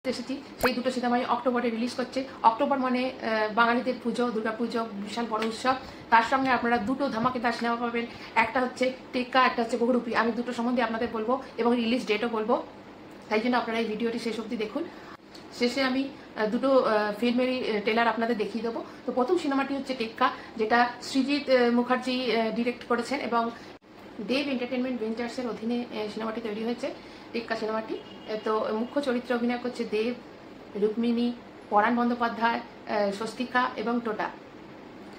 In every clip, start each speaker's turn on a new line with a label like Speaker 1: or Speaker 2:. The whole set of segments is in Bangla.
Speaker 1: এসেছি সেই দুটো সিনেমাই অক্টোবরে রিলিজ করছে। অক্টোবর মানে বাঙালিদের পুজো, দুর্গাপুজো, বিশাল বড় উৎসব। তার সঙ্গে আপনারা দুটো ধামাকেদার সিনেমা পাবেন, একটা হচ্ছে টেক্কা, একটা হচ্ছে বহুরূপী। আমি দুটো সম্বন্ধে আপনাদের বলবো এবং রিলিজ ডেটও বলবো, তাই জন্য আপনারা এই ভিডিওটি শেষ অবধি দেখুন। শেষে আমি দুটো ফিল্মেরই ট্রেলার আপনাদের দেখিয়ে দেবো। তো প্রথম সিনেমাটি হচ্ছে টেক্কা, যেটা সৃজিত মুখার্জি ডিরেক্ট করেছেন এবং দেব এন্টারটেনমেন্ট ভেঞ্চার্সের অধীনে সিনেমাটি তৈরি হয়েছে। টেক্কা সিনেমাটি, তো মুখ্য চরিত্রে অভিনয় করছে দেব, রুক্মিণী, পরাণ বন্দ্যোপাধ্যায়, স্বস্তিকা এবং টোটা।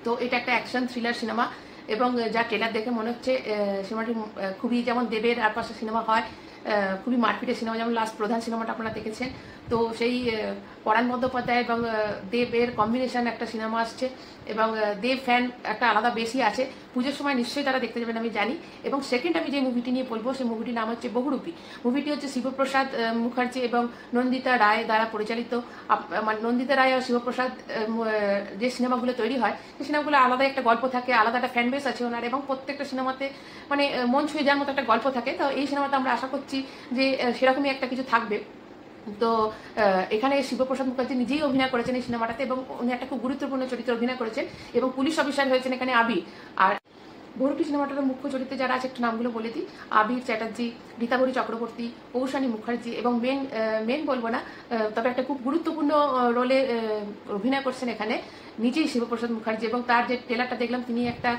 Speaker 1: তো এটা একটা অ্যাকশন থ্রিলার সিনেমা এবং যা ট্রেলার দেখে মনে হচ্ছে সিনেমাটি খুবই যেমন দেবের আর পাশে সিনেমা হয়, খুবই মারপিটের সিনেমা, যেমন লাস্ট প্রধান সিনেমাটা আপনারা দেখেছেন। তো সেই পরাণ বন্দ্যোপাধ্যায় এবং দেবের কম্বিনেশন একটা সিনেমা আসছে এবং দেব ফ্যান একটা আলাদা বেশি আছে। পুজোর সময় নিশ্চয়ই তারা দেখতে যাবেন আমি জানি। এবং সেকেন্ড আমি যে মুভিটি নিয়ে বলবো সেই মুভিটির নাম হচ্ছে বহুরূপী। মুভিটি হচ্ছে শিবপ্রসাদ মুখার্জি এবং নন্দিতা রায় দ্বারা পরিচালিত। মানে নন্দিতা রায় আর শিবপ্রসাদ যে সিনেমাগুলো তৈরি হয় সেই সিনেমাগুলো আলাদা একটা গল্প থাকে, আলাদা একটা ফ্যান বেস আছে ওনার, এবং প্রত্যেকটা সিনেমাতে মানে মন ছুঁয়ে যাওয়ার মতো একটা গল্প থাকে। তো এই সিনেমাতে আমরা আশা করছি যে সেরকমই একটা কিছু থাকবে। তো এখানে শিবপ্রসাদ মুখার্জি নিজেই অভিনয় করেছেন এই সিনেমাটাতে এবং উনি একটা খুব গুরুত্বপূর্ণ চরিত্রে অভিনয় করেছেন এবং পুলিশ অফিসার হয়েছেন এখানে আবির। আর বহুরূপী সিনেমাটার মুখ্য চরিত্রে যারা আছে একটু নামগুলো বলে দিই: আবির চ্যাটার্জি, রীতাভরি চক্রবর্তী, কৌশানী মুখার্জি এবং মেন বলবো না, তবে একটা খুব গুরুত্বপূর্ণ রোলে অভিনয় করছেন এখানে নিজেই শিবপ্রসাদ মুখার্জি। এবং তার যে ট্রেলারটা দেখলাম তিনি একটা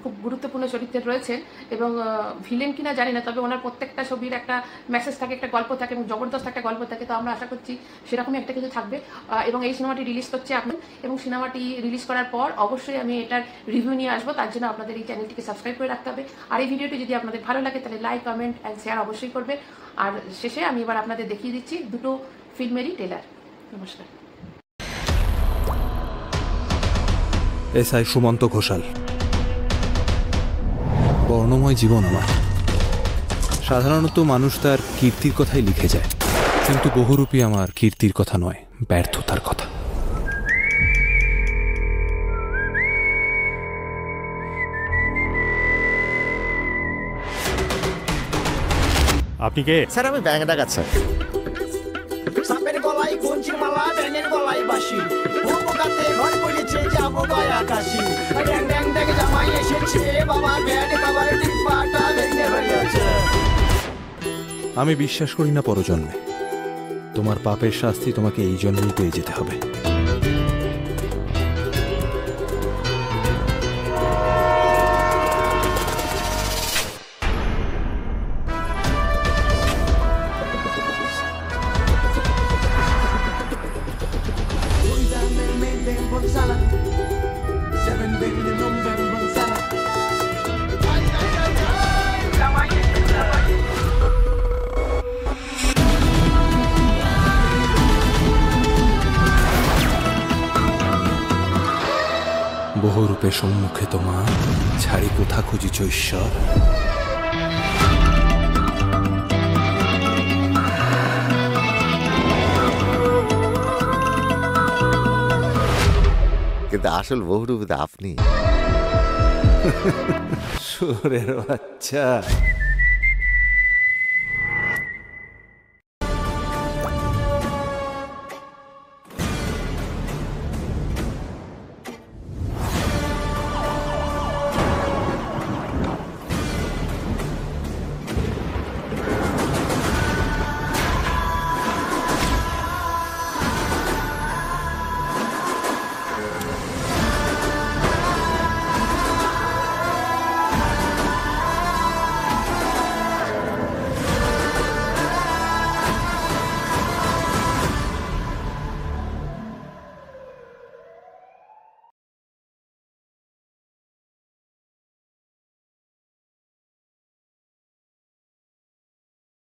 Speaker 1: খুব গুরুত্বপূর্ণ চরিত্রে রয়েছেন এবং ভিলেন কিনা জানি না, তবে ওনার প্রত্যেকটা ছবির একটা মেসেজ থাকে, একটা গল্প থাকে এবং জবরদস্ত একটা গল্প থাকে। তো আমরা আশা করছি সেরকমই একটা কিছু থাকবে এবং এই সিনেমাটি রিলিজ করছে আপনি, এবং সিনেমাটি রিলিজ করার পর অবশ্যই আমি এটার রিভিউ নিয়ে আসবো। তার জন্য আপনাদের এই চ্যানেলটিকে সাবস্ক্রাইব করে রাখতে হবে। আর এই ভিডিওটি যদি আপনাদের ভালো লাগে তাহলে লাইক, কমেন্ট অ্যান্ড শেয়ার অবশ্যই করবে। আর শেষে আমি এবার আপনাদের দেখিয়ে দিচ্ছি দুটো ফিল্মেরই ট্রেলার। নমস্কার।
Speaker 2: এসআই সুমন্ত ঘোষাল। বর্ণময় জীবন আমার। সাধারণত মানুষ তার কীর্তির কথাই লিখে যায়, কিন্তু বহুরূপী আমার কীর্তির কথা নয়, ব্যর্থতার কথা।
Speaker 3: আপনি কে?
Speaker 4: স্যার আমি ব্যাংক ডাকাত স্যার।
Speaker 5: সাপের গলায় গঞ্জির মালা, ব্যাঙের গলায় বাঁশি, উপকাতে ঘর পড়েছে যাবো গয়া কাশি। ড্যাং ড্যাং ড্যাং জামাই এসেছে, বাবা ব্যাট খাবার টিপাটা ভেঙে হয়েছে।
Speaker 2: আমি বিশ্বাস করি না পরজন্মে। তোমার পাপের শাস্তি তোমাকে এই জন্মেই পেয়ে যেতে হবে। বহুরূপে সম্মুখে তোমার ছাড়ি কোথা খুঁজিছ ঈশ্বর।
Speaker 4: কিন্তু আসল বহুরূপী আপনি।
Speaker 2: সুরের বাচ্চা।